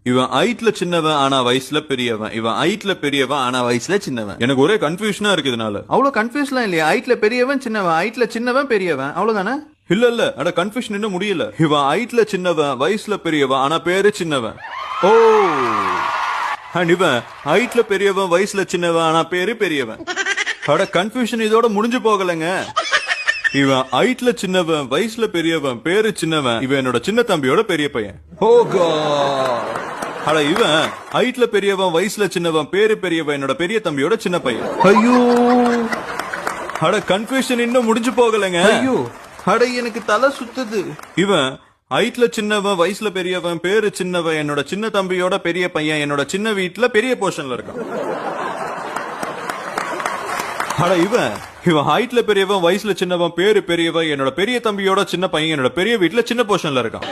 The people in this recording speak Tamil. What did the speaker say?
இவன் ஹைட்ல சின்னவன் ஆனா வயசுல பெரியவன். இவன் ஹைட்ல பெரியவன் ஆனா வயசுல சின்னவன். எனக்கு ஒரே கன்ஃபியூஷனா இருக்கு இதனால. அவ்வளவு கன்ஃபியூஸ்லாம் இல்லையா? ஹைட்ல பெரியவன் சின்னவன், ஹைட்ல சின்னவன் பெரியவன், அவ்வளவுதானே? இல்ல அட கன்ஃபியூஷன் இன்னும் முடியல. இவன் ஹைட்ல சின்னவன் வயசுல பெரியவன் ஆனா பேரு சின்னவன். ஓ அண்ட் இவன் ஹைட்ல பெரியவன் வயசுல சின்னவன் ஆனா பேரு பெரியவன். அட கன்ஃபியூஷன் இதோட முடிஞ்சு போகலங்க. இவன் ஹைட்ல சின்னவன் வயசுல பெரியவன் பேரு சின்னவன். இவன் என்னோட சின்ன தம்பியோட பெரிய பையன். ஓ காட். அட இவன் ஹைட்ல பெரியவன் வயசுல சின்னவன் பேரு பெரியவன் என்னோட பெரிய தம்பியோட சின்ன பையன். ஐயோ, அட கன்ஃபியூஷன் இன்னும் முடிஞ்சு போகலங்க. ஐயோ, அட எனக்கு தலை சுத்துது. இவன் ஹைட்ல சின்னவன் வயசுல பெரியவன் பேரு சின்னவன் என்னோட சின்ன தம்பியோட பெரிய பையன் என்னோட சின்ன வீட்டுல பெரிய போர்ஷன்ல இருக்கான். அட இவன் ஹைட்ல பெரியவன் வயசுல சின்னவன் பேரு பெரியவன் என்னோட பெரிய தம்பியோட சின்ன பையன் என்னோட பெரிய வீட்டுல சின்ன போர்ஷன்ல இருக்கான்.